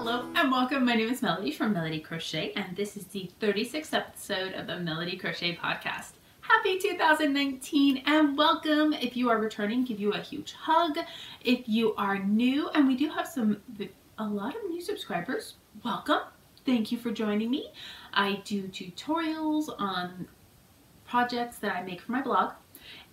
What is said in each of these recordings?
Hello and welcome. My name is Melody from Melody Crochet, and this is the 36th episode of the Melody Crochet podcast. Happy 2019 and welcome. If you are returning, give you a huge hug. If you are new, and we do have a lot of new subscribers, welcome. Thank you for joining me. I do tutorials on projects that I make for my blog.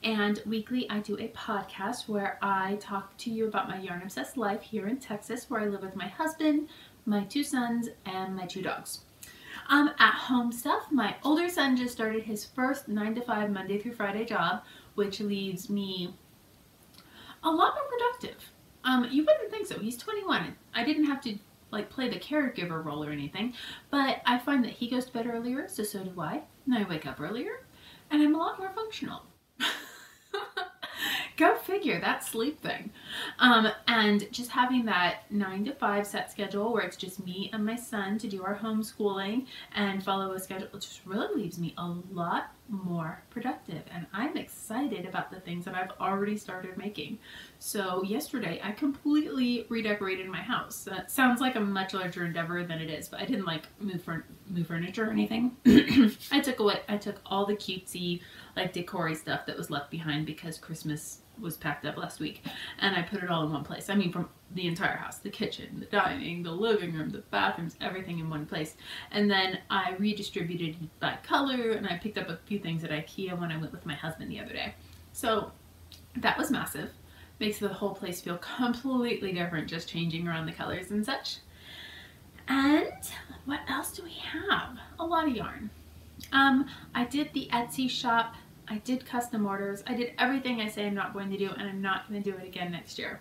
And weekly I do a podcast where I talk to you about my yarn obsessed life here in Texas, where I live with my husband, my 2 sons, and my 2 dogs. At home stuff, my older son just started his first 9 to 5 Monday through Friday job, which leaves me a lot more productive. You wouldn't think so. He's 21. I didn't have to play the caregiver role or anything, but I find that he goes to bed earlier, so do I, and I wake up earlier, and I'm a lot more functional. Go figure, that sleep thing. And just having that 9 to 5 set schedule where it's just me and my son to do our homeschooling and follow a schedule, it just really leaves me a lot more productive, and I'm excited about the things that I've already started making. So yesterday I completely redecorated my house. That sounds like a much larger endeavor than it is, but I didn't move furniture or anything. I took all the cutesy decor-y stuff that was left behind because Christmas was packed up last week, and I put it all in one place. I mean, from the entire house, the kitchen, the dining, the living room, the bathrooms, everything in one place. And then I redistributed by color, and I picked up a few things at IKEA when I went with my husband the other day. So that was massive. Makes the whole place feel completely different, just changing around the colors and such. And what else do we have? A lot of yarn. I did the Etsy shop. I did custom orders. I did everything I say I'm not going to do, and I'm not going to do it again next year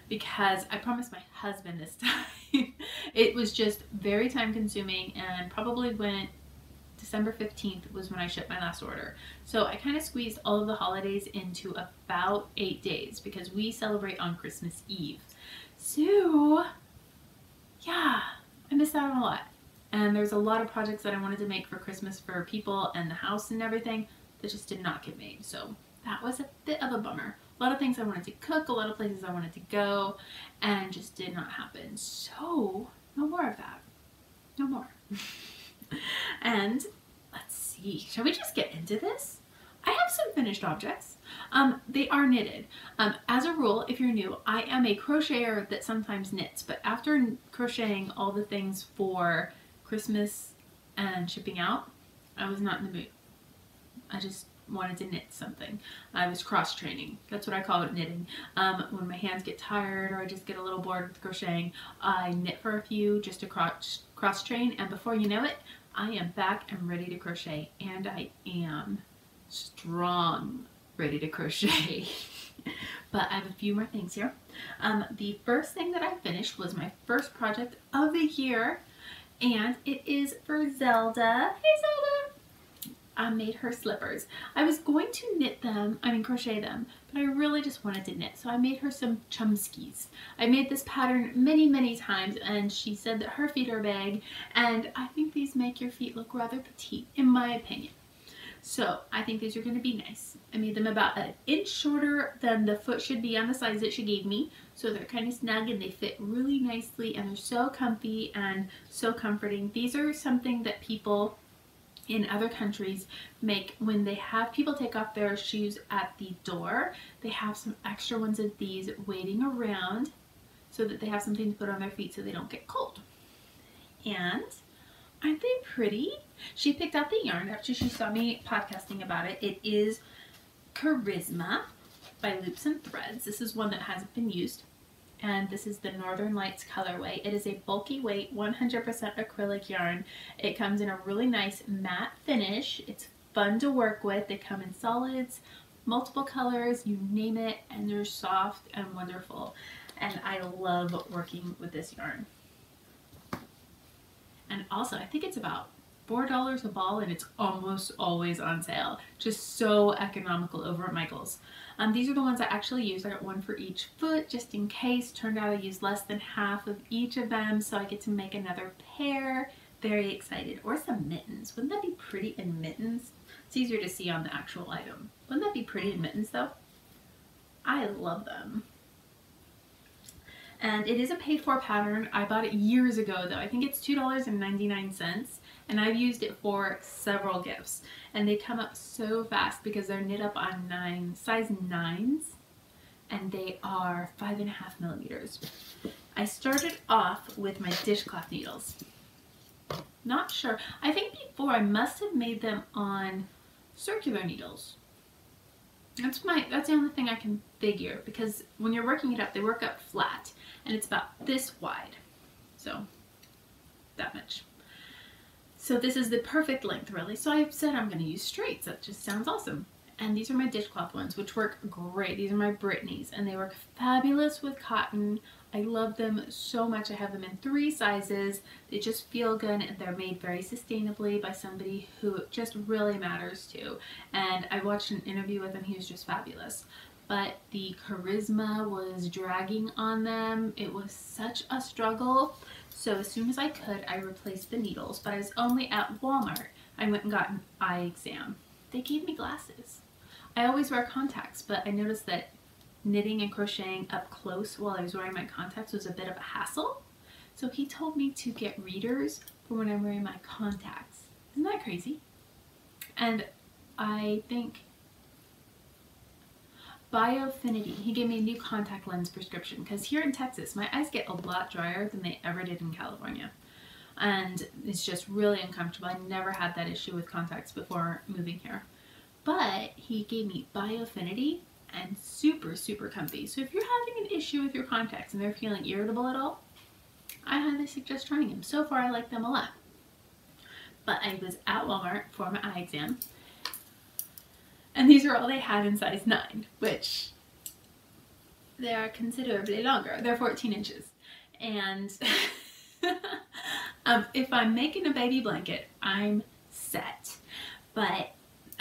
because I promised my husband this time. It was just very time consuming, and probably went December 15th was when I shipped my last order. So I kind of squeezed all of the holidays into about 8 days because we celebrate on Christmas Eve. So yeah, I missed out on a lot. And there's a lot of projects that I wanted to make for Christmas for people and the house and everything that just did not get made. So that was a bit of a bummer. A lot of things I wanted to cook, a lot of places I wanted to go, and just did not happen. So no more of that. No more. And let's see, shall we just get into this? I have some finished objects. They are knitted. As a rule, if you're new, I am a crocheter that sometimes knits, but after crocheting all the things for Christmas and shipping out, I was not in the mood. I just wanted to knit something. I was cross training. That's what I call it, knitting. When my hands get tired or I just get a little bored with crocheting, I knit for a few just to cross train, and before you know it, I am back and ready to crochet, and I am strong ready to crochet. But I have a few more things here. The first thing that I finished was my first project of the year, and it is for Zelda. Hey Zelda! I made her slippers. I was going to crochet them, but I really just wanted to knit. So I made her some chumskis. I made this pattern many times, and she said that her feet are big, and I think these make your feet look rather petite, in my opinion. So I think these are going to be nice. I made them about an inch shorter than the foot should be on the size that she gave me. So they're kind of snug and they fit really nicely, and they're so comfy and so comforting. These are something that people in other countries make when they have people take off their shoes at the door. They have some extra ones of these waiting around so that they have something to put on their feet so they don't get cold. And aren't they pretty? She picked out the yarn after she saw me podcasting about it. It is Charisma by Loops and Threads. This is one that hasn't been used. And this is the Northern Lights colorway. It is a bulky weight, 100% acrylic yarn. It comes in a really nice matte finish. It's fun to work with. They come in solids, multiple colors, you name it, and they're soft and wonderful. And I love working with this yarn. And also, I think it's about $4 a ball, and it's almost always on sale. Just so economical over at Michael's. These are the ones I actually used. I got one for each foot just in case. Turned out I used less than half of each of them, so I get to make another pair. Very excited. Or some mittens. Wouldn't that be pretty in mittens? It's easier to see on the actual item. Wouldn't that be pretty in mittens though? I love them. And it is a paid for pattern. I bought it years ago though. I think it's $2.99, and I've used it for several gifts. And they come up so fast because they're knit up on size 9s, and they are 5.5 millimeters. I started off with my dishcloth needles. Not sure. I think before I must have made them on circular needles. That's the only thing I can figure, because when you're working it up, they work up flat, and it's about this wide. So that much. So this is the perfect length, really. So I said I'm going to use straights. That just sounds awesome. And these are my dishcloth ones, which work great. These are my Brittany's, and they work fabulous with cotton. I love them so much. I have them in 3 sizes. They just feel good, and they're made very sustainably by somebody who it just really matters to. And I watched an interview with him. He was just fabulous. But the charisma was dragging on them. It was such a struggle. So as soon as I could, I replaced the needles. But I was only at Walmart. I went and got an eye exam. They gave me glasses. I always wear contacts, but I noticed that knitting and crocheting up close while I was wearing my contacts was a bit of a hassle. So he told me to get readers for when I'm wearing my contacts. Isn't that crazy? And I think Biofinity, he gave me a new contact lens prescription, because here in Texas, my eyes get a lot drier than they ever did in California. And it's just really uncomfortable. I never had that issue with contacts before moving here. But he gave me Biofinity, and super, super comfy. So if you're having an issue with your contacts and they're feeling irritable at all, I highly suggest trying them. So far, I like them a lot. But I was at Walmart for my eye exam, and these are all they had in size 9, which they are considerably longer. They're 14 inches. And if I'm making a baby blanket, I'm set. But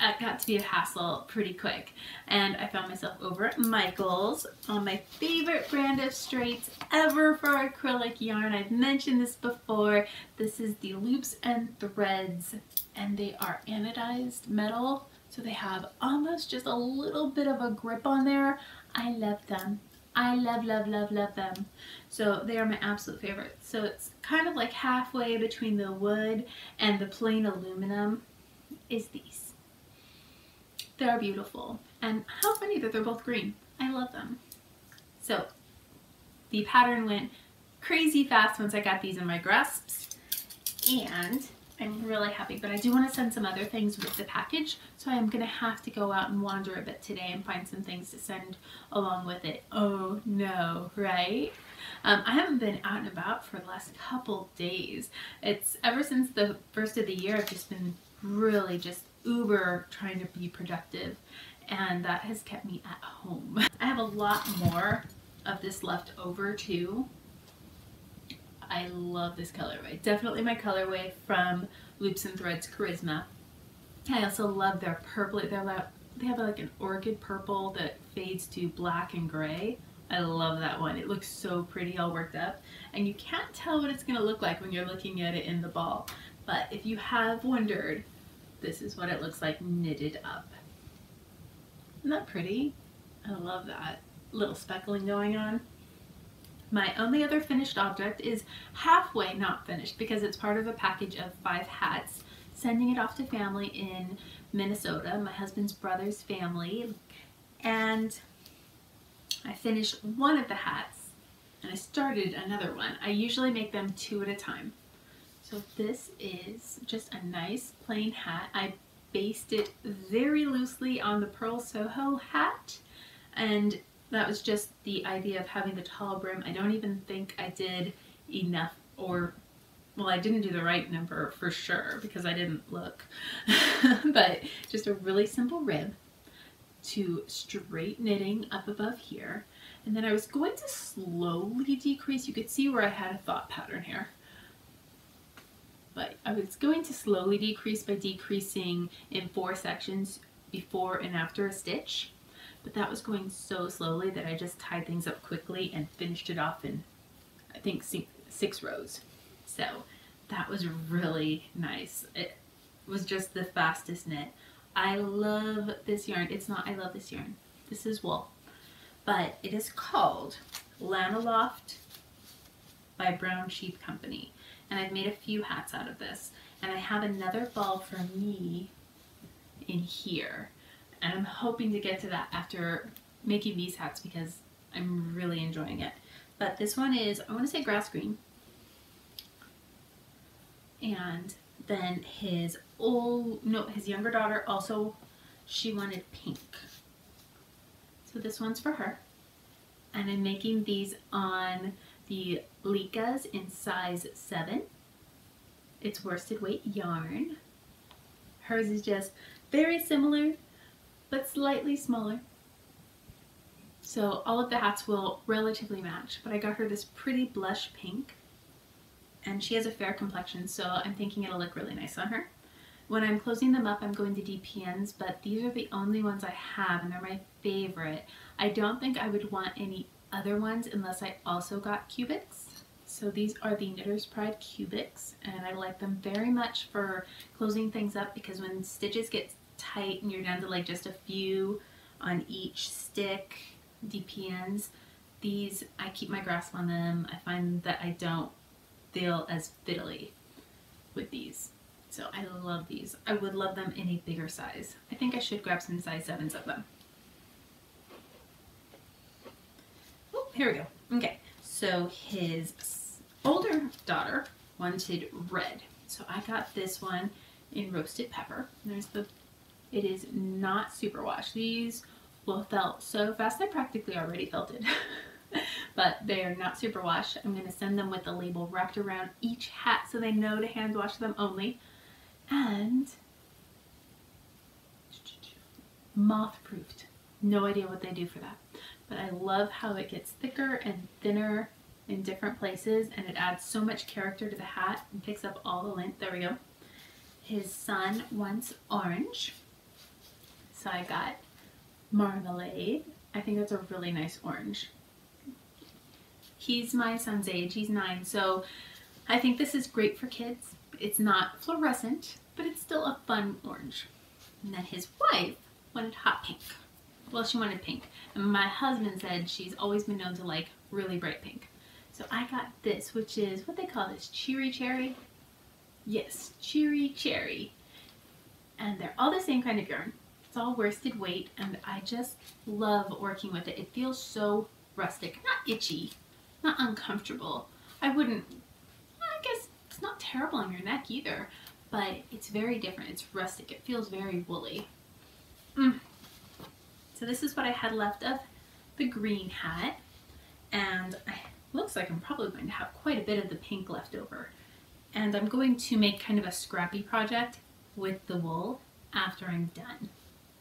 it got to be a hassle pretty quick, and I found myself over at Michael's on my favorite brand of straights ever for acrylic yarn. I've mentioned this before. This is the Loops and Threads, and they are anodized metal, so they have almost just a little bit of a grip on there. I love them. I love, love, love, love them. So they are my absolute favorite. So it's kind of like halfway between the wood and the plain aluminum is these. They're beautiful, and how funny that they're both green. I love them. So the pattern went crazy fast once I got these in my grasps, and I'm really happy. But I do want to send some other things with the package, so I'm gonna have to go out and wander a bit today and find some things to send along with it. Oh no, right? I haven't been out and about for the last couple days. It's ever since the first of the year, I've just been really just uber trying to be productive, and that has kept me at home. I have a lot more of this left over too. I love this colorway. Definitely my colorway from Loops and Threads Charisma. I also love their purple. They have like an orchid purple that fades to black and gray. I love that one. It looks so pretty, all worked up, and you can't tell what it's going to look like when you're looking at it in the ball. But if you have wondered, this is what it looks like knitted up. Isn't that pretty? I love that little speckling going on. My only other finished object is halfway not finished, because it's part of a package of 5 hats, sending it off to family in Minnesota, my husband's brother's family. And I finished one of the hats, and I started another one. I usually make them 2 at a time. So this is just a nice plain hat. I basted it very loosely on the Pearl Soho hat, and that was just the idea of having the tall brim. I don't even think I did enough, or, well, I didn't do the right number for sure because I didn't look. But just a really simple rib to straight knitting up above here. And then I was going to slowly decrease. You could see where I had a thought pattern here. But I was going to slowly decrease by decreasing in 4 sections before and after a stitch. But that was going so slowly that I just tied things up quickly and finished it off in, I think, 6 rows. So that was really nice. It was just the fastest knit. I love this yarn. It's not I love this yarn. This is wool. But it is called Lanaloft by Brown Sheep Company. And I've made a few hats out of this. And I have another ball for me in here. And I'm hoping to get to that after making these hats because I'm really enjoying it. But this one is, I want to say grass green. And then his younger daughter also, she wanted pink. So this one's for her. And I'm making these on the Lykkes in size 7. It's worsted weight yarn. Hers is just very similar, but slightly smaller. So all of the hats will relatively match, but I got her this pretty blush pink. And she has a fair complexion, so I'm thinking it'll look really nice on her. When I'm closing them up, I'm going to DPNs, but these are the only ones I have, and they're my favorite. I don't think I would want any other ones unless I also got cubics. So these are the Knitter's Pride Cubics, and I like them very much for closing things up because when stitches get tight and you're down to like just a few on each stick, DPNs, these, I keep my grasp on them. I find that I don't feel as fiddly with these. So I love these. I would love them in a bigger size. I think I should grab some size 7s of them. Oh, here we go. Okay, so his older daughter wanted red. So I got this one in roasted pepper. There's the, it is not super wash. These will felt so fast. I practically already felted. But they are not super wash. I'm going to send them with a label wrapped around each hat so they know to hand wash them only. And moth proofed. No idea what they do for that. But I love how it gets thicker and thinner in different places, and it adds so much character to the hat and picks up all the length. There we go. His son wants orange. So I got marmalade. I think that's a really nice orange. He's my son's age, he's 9, so I think this is great for kids. It's not fluorescent, but it's still a fun orange. And then his wife wanted hot pink. Well, she wanted pink. And my husband said she's always been known to like really bright pink. So I got this, which is what they call this, cheery cherry. Yes, cheery cherry. And they're all the same kind of yarn. It's all worsted weight, and I just love working with it. It feels so rustic, not itchy, not uncomfortable. I guess it's not terrible on your neck either, but it's very different. It's rustic. It feels very woolly. So this is what I had left of the green hat, and it looks like I'm probably going to have quite a bit of the pink left over. And I'm going to make kind of a scrappy project with the wool after I'm done.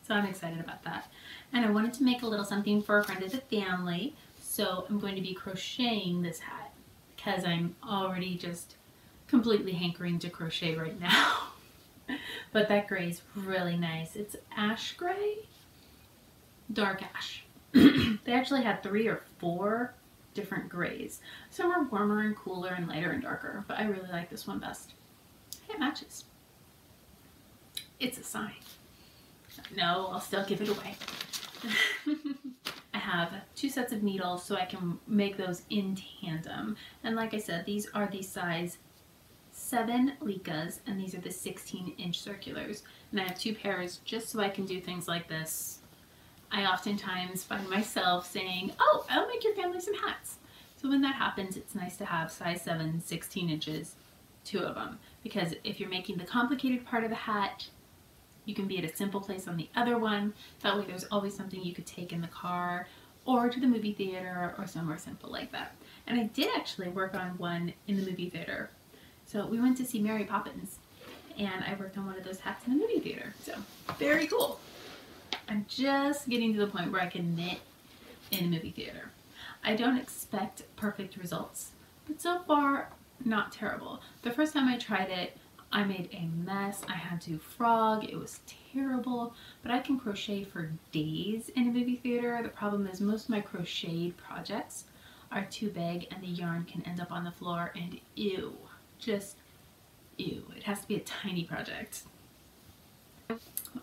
So I'm excited about that. And I wanted to make a little something for a friend of the family. So I'm going to be crocheting this hat because I'm already just completely hankering to crochet right now. But that gray is really nice. It's ash gray, dark ash. They actually had 3 or 4 different grays. Some are warmer and cooler and lighter and darker, but I really like this one best. It matches. It's a sign. No, I'll still give it away. I have 2 sets of needles so I can make those in tandem. And like I said, these are the size 7 Lykkes, and these are the 16-inch circulars. And I have 2 pairs just so I can do things like this. I oftentimes find myself saying, oh, I'll make your family some hats. So when that happens, it's nice to have size 7, 16 inches, 2 of them. Because if you're making the complicated part of the hat, you can be at a simple place on the other one. That way there's always something you could take in the car or to the movie theater or somewhere simple like that. And I did actually work on one in the movie theater. So we went to see Mary Poppins and I worked on one of those hats in the movie theater. So very cool. I'm just getting to the point where I can knit in a movie theater. I don't expect perfect results, but so far not terrible. The first time I tried it, I made a mess. I had to frog. It was terrible, but I can crochet for days in a movie theater. The problem is most of my crocheted projects are too big and the yarn can end up on the floor and ew, just ew. It has to be a tiny project.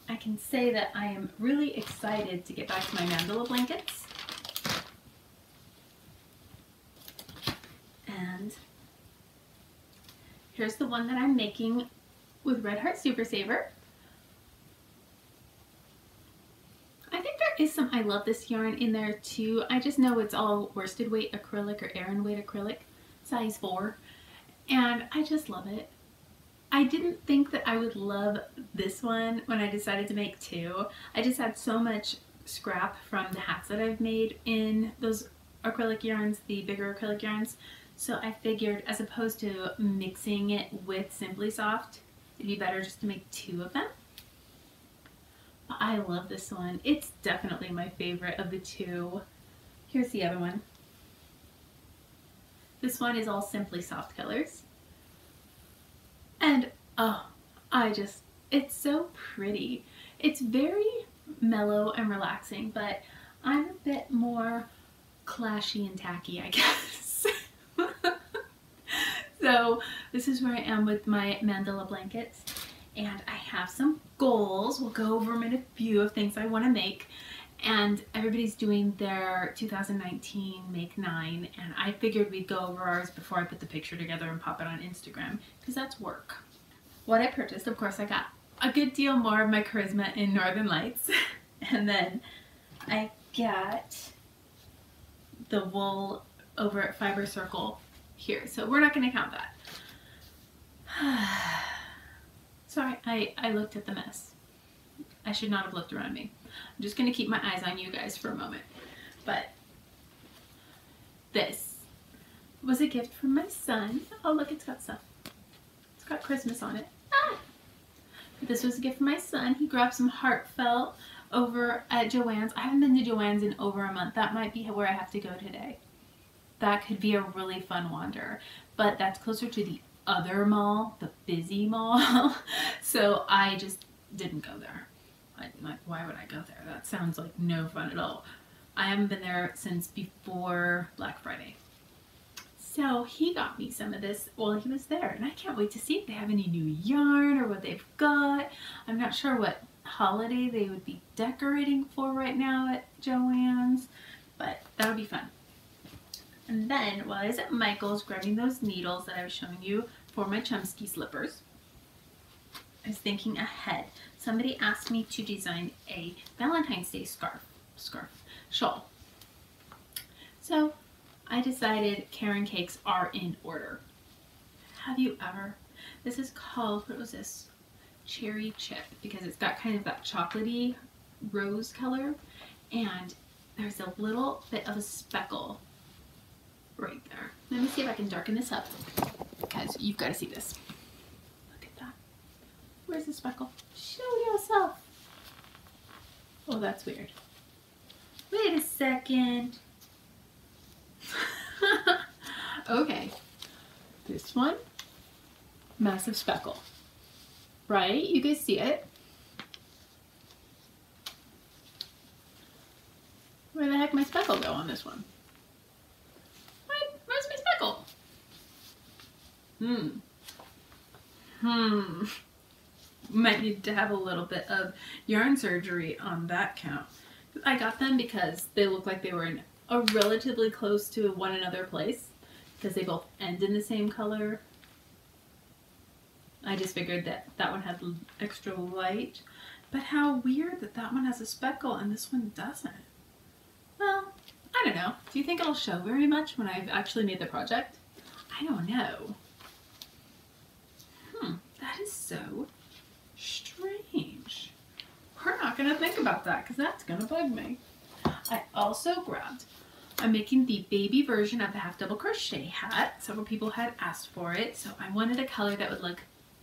I can say that I am really excited to get back to my mandala blankets. And Here's the one that I'm making with Red Heart Super Saver. I think there is some I Love This yarn in there too. I just know it's all worsted weight acrylic or Aran weight acrylic, size 4, and I just love it. I didn't think that I would love this one when I decided to make 2. I just had so much scrap from the hats that I've made in those acrylic yarns, the bigger acrylic yarns. So I figured, as opposed to mixing it with Simply Soft, it'd be better just to make 2 of them. But I love this one. It's definitely my favorite of the 2. Here's the other one. This one is all Simply Soft colors. And oh, it's so pretty. It's very mellow and relaxing, but I'm a bit more clashy and tacky, I guess. So this is where I am with my Mandala blankets, and I have some goals. We'll go over them in a few of things I want to make, and everybody's doing their 2019 Make 9, and I figured we'd go over ours before I put the picture together and pop it on Instagram, because that's work. What I purchased, of course, I got a good deal more of my Charisma in Northern Lights, and then I got the wool over at Fiber Circle here, so we're not going to count that. Sorry, I looked at the mess. I should not have looked around me. I'm just going to keep my eyes on you guys for a moment. But this was a gift from my son. Oh, look, it's got stuff. It's got Christmas on it. Ah! This was a gift from my son. He grabbed some Heartfelt over at Joann's. I haven't been to Joann's in over a month. That might be where I have to go today. That could be a really fun wander. But that's closer to the other mall, the busy mall. So I just didn't go there. Like, why would I go there? That sounds like no fun at all. I haven't been there since before Black Friday. So he got me some of this while he was there, and I can't wait to see if they have any new yarn or what they've got. I'm not sure what holiday they would be decorating for right now at Joann's, but that'll be fun. And then while I was at Michael's grabbing those needles that I was showing you for my Chushki slippers, I was thinking ahead. Somebody asked me to design a Valentine's Day shawl. So I decided Karen cakes are in order. Have you ever? This is called, what was this? Cherry Chip, because it's got kind of that chocolatey rose color, and there's a little bit of a speckle right there. Let me see if I can darken this up, because you've got to see this. Look at that. Where's the speckle? Show yourself. Oh, that's weird. Wait a second. Okay. This one, massive speckle. Right? You guys see it? Where the heck my speckle go on this one? What? Where's my speckle? Might need to have a little bit of yarn surgery on that count. I got them because they look like they were in a relatively close to one another place, because they both end in the same color. I just figured that that one had extra light, but how weird that that one has a speckle and this one doesn't. Well, I don't know. Do you think it'll show very much when I've actually made the project? I don't know. That is so strange. We're not going to think about that because that's going to bug me. I also grabbed, I'm making the baby version of the half double crochet hat. Several people had asked for it, so I wanted a color that would look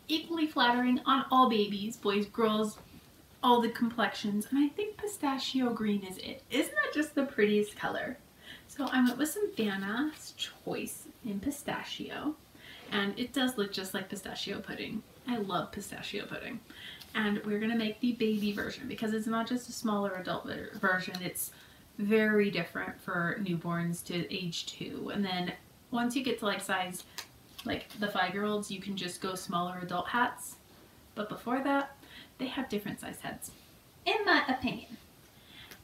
equally flattering on all babies, boys, girls, all the complexions, and I think pistachio green is it. Isn't that just the prettiest color? So I went with some Vanna's Choice in pistachio, and it does look just like pistachio pudding. I love pistachio pudding. And we're going to make the baby version because it's not just a smaller adult version, it's very different for newborns to age 2. And then once you get to like size, like the 5-year-olds, you can just go smaller adult hats. But before that, they have different size heads, in my opinion.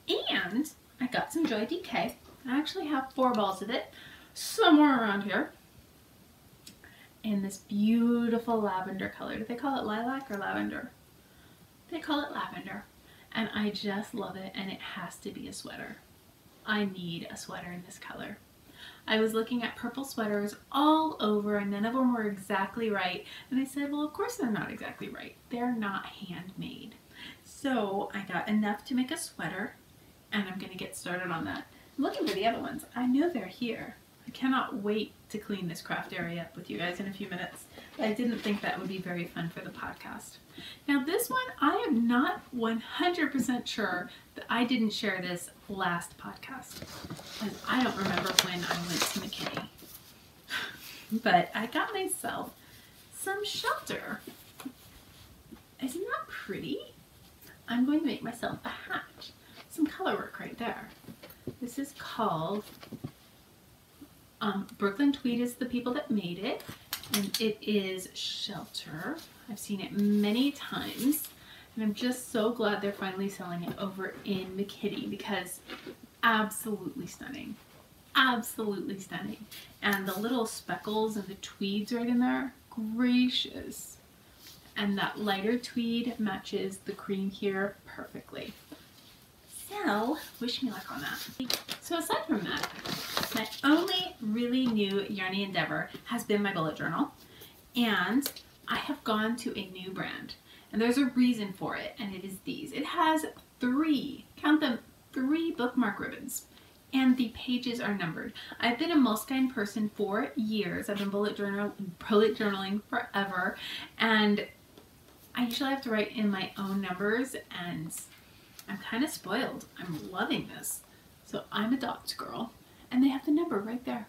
And I got some Joy DK. I actually have 4 balls of it somewhere around here. in this beautiful lavender color. Do they call it lilac or lavender? They call it lavender. And I just love it, and it has to be a sweater. I need a sweater in this color. I was looking at purple sweaters all over and none of them were exactly right. And I said, well, of course they're not exactly right. They're not handmade. So I got enough to make a sweater and I'm going to get started on that. I'm looking for the other ones. I know they're here. I cannot wait to clean this craft area up with you guys in a few minutes. But I didn't think that would be very fun for the podcast. Now this one, I am not 100% sure that I didn't share this last podcast. Because I don't remember when I went to McKinney. But I got myself some shelter. Isn't that pretty? I'm going to make myself a hat. Some color work right there. This is called Brooklyn Tweed is the people that made it, and it is shelter. I've seen it many times, and I'm just so glad they're finally selling it over in McKinney because absolutely stunning. Absolutely stunning. And the little speckles and the tweeds right in there, gracious. And that lighter tweed matches the cream here perfectly. So, wish me luck on that. So aside from that, my only really new yarny endeavor has been my bullet journal, and I have gone to a new brand, and there's a reason for it, and it is these. It has 3, count them, 3 bookmark ribbons, and the pages are numbered. I've been a Moleskine person for years. I've been bullet journaling forever, and I usually have to write in my own numbers, and I'm kind of spoiled. I'm loving this. So I'm a dots girl, and they have the number right there.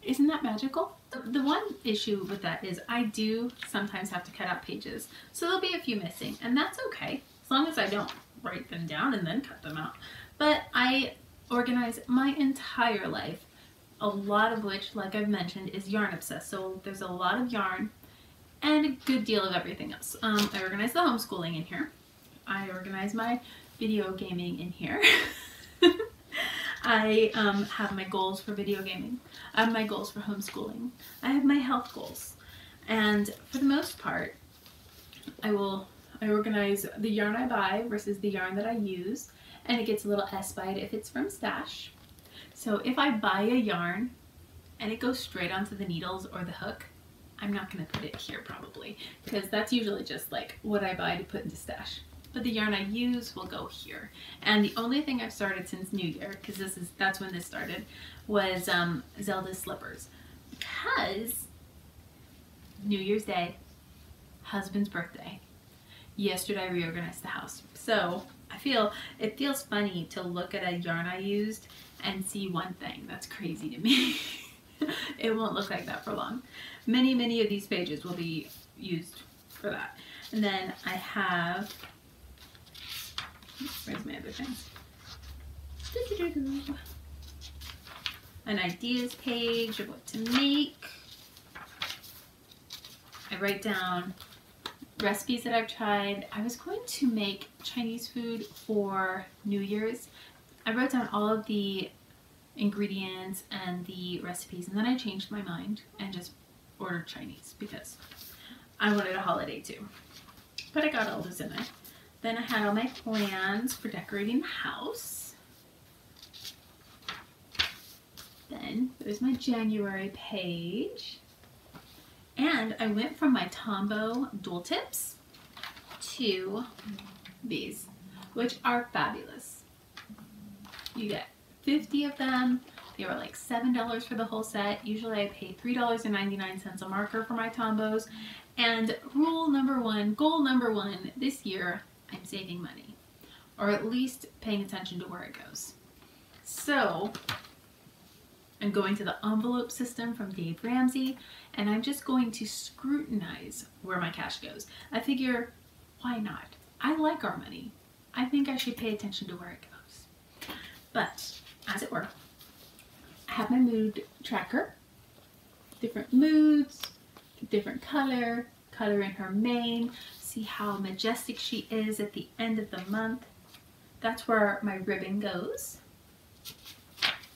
Isn't that magical? The one issue with that is I do sometimes have to cut out pages, so there'll be a few missing, and that's okay, as long as I don't write them down and then cut them out. But I organize my entire life, a lot of which, like I've mentioned, is yarn obsessed, so there's a lot of yarn and a good deal of everything else. I organize the homeschooling in here. I organize my video gaming in here. I have my goals for video gaming. I have my goals for homeschooling. I have my health goals. And for the most part, I organize the yarn I buy versus the yarn that I use, and it gets a little S by it if it's from Stash. So if I buy a yarn and it goes straight onto the needles or the hook, I'm not going to put it here probably, because that's usually just like what I buy to put into Stash. But the yarn I use will go here. And the only thing I've started since New Year, because that's when this started, was Zelda's slippers. Because New Year's Day, husband's birthday, yesterday I reorganized the house. So it feels funny to look at a yarn I used and see one thing. That's crazy to me. It won't look like that for long. Many of these pages will be used for that. And then I have, where's my other things? An ideas page of what to make. I write down recipes that I've tried. I was going to make Chinese food for New Year's. I wrote down all of the ingredients and the recipes, and then I changed my mind and just ordered Chinese because I wanted a holiday too. But I got all this in there. Then I had all my plans for decorating the house. Then there's my January page. And I went from my Tombow dual tips to these, which are fabulous. You get 50 of them. They were like $7 for the whole set. Usually I pay $3.99 a marker for my Tombows. And rule number 1, goal number 1 this year, I'm saving money, or at least paying attention to where it goes. So I'm going to the envelope system from Dave Ramsey, and I'm just going to scrutinize where my cash goes. I figure, why not? I like our money. I think I should pay attention to where it goes. But, as it were, I have my mood tracker, different moods, different color in her mane, see how majestic she is at the end of the month. That's where my ribbon goes,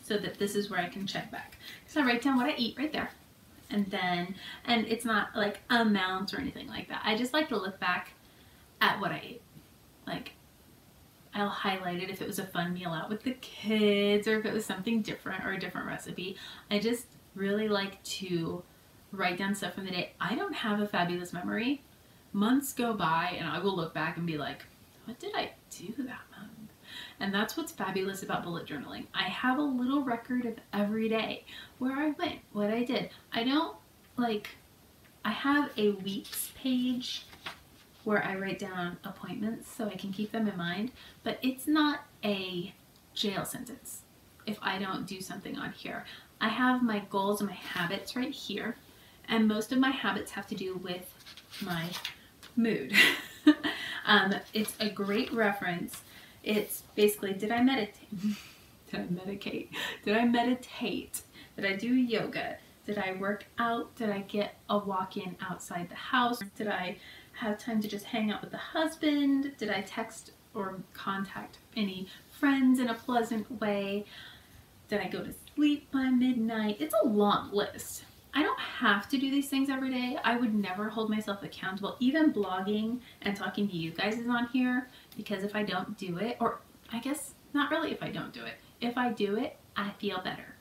so that this is where I can check back. So I write down what I eat right there. And it's not like amounts or anything like that. I just like to look back at what I ate. Like, I'll highlight it if it was a fun meal out with the kids or if it was something different or a different recipe. I just really like to write down stuff from the day. I don't have a fabulous memory. Months go by and I will look back and be like, what did I do that month? And that's what's fabulous about bullet journaling. I have a little record of every day, where I went, what I did. I have a weeks page where I write down appointments so I can keep them in mind, but it's not a jail sentence if I don't do something on here. I have my goals and my habits right here, and most of my habits have to do with my mood. It's a great reference. It's basically, did I meditate? Did I medicate? Did I meditate? Did I do yoga? Did I work out? Did I get a walk in outside the house? Did I have time to just hang out with the husband? Did I text or contact any friends in a pleasant way? Did I go to sleep by midnight? It's a long list. I don't have to do these things every day. I would never hold myself accountable. Even blogging and talking to you guys is on here, because if I don't do it, or I guess not really if I don't do it, if I do it, I feel better.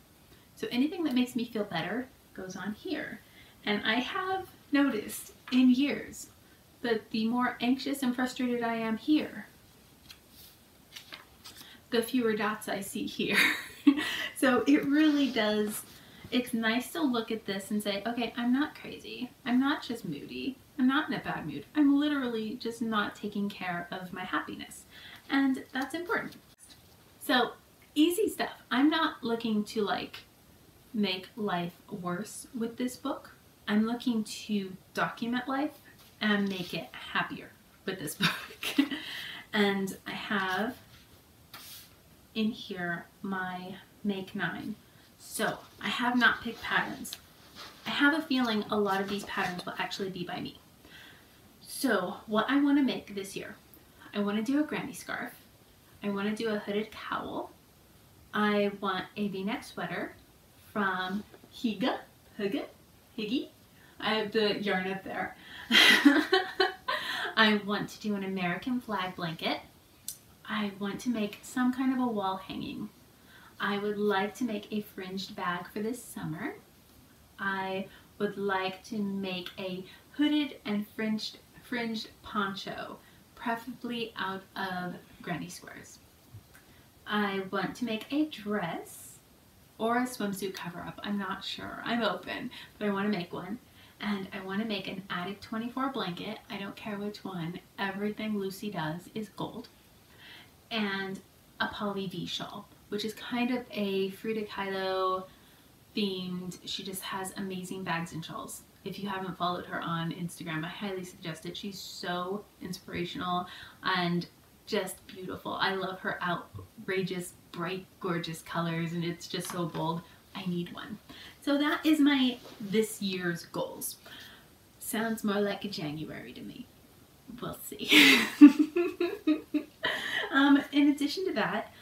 So anything that makes me feel better goes on here. And I have noticed in years that the more anxious and frustrated I am here, the fewer dots I see here. So it really does, it's nice to look at this and say, okay, I'm not crazy. I'm not just moody. I'm not in a bad mood. I'm literally just not taking care of my happiness. And that's important. So easy stuff. I'm not looking to like make life worse with this book. I'm looking to document life and make it happier with this book. And I have in here my Make 9. So I have not picked patterns. I have a feeling a lot of these patterns will actually be by me. So what I want to make this year, I want to do a granny scarf. I want to do a hooded cowl. I want a V-neck sweater from Hygge. I have the yarn up there. I want to do an American flag blanket. I want to make some kind of a wall hanging. I would like to make a fringed bag for this summer. I would like to make a hooded and fringed poncho, preferably out of granny squares. I want to make a dress or a swimsuit cover-up. I'm not sure. I'm open, but I want to make one. And I want to make an Attic 24 blanket. I don't care which one. Everything Lucy does is gold. And a poly V shawl, which is kind of a Frida Kahlo themed. She just has amazing bags and shawls. If you haven't followed her on Instagram, I highly suggest it. She's so inspirational and just beautiful. I love her outrageous, bright, gorgeous colors, and it's just so bold. I need one. So that is my this year's goals. Sounds more like a January to me. We'll see. In addition to that,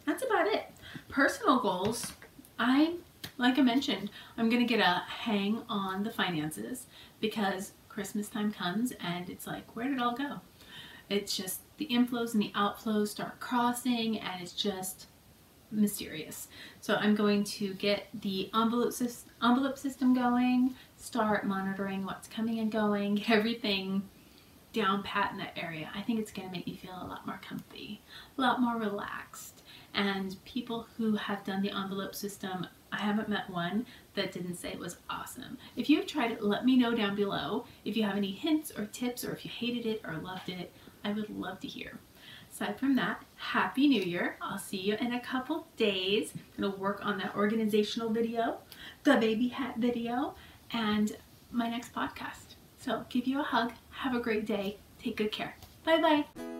that's about it. Personal goals, like I mentioned, I'm gonna get a hang on the finances because Christmas time comes and it's like, where did it all go? It's just the inflows and the outflows start crossing and it's just mysterious. So I'm going to get the envelope system going, start monitoring what's coming and going, get everything down pat in that area. I think it's going to make me feel a lot more comfy, a lot more relaxed. And people who have done the envelope system, I haven't met one that didn't say it was awesome. If you've tried it, let me know down below. If you have any hints or tips, or if you hated it or loved it, I would love to hear. Aside from that, Happy New Year. I'll see you in a couple days. I'm going to work on that organizational video, the baby hat video, and my next podcast. So give you a hug. Have a great day. Take good care. Bye-bye.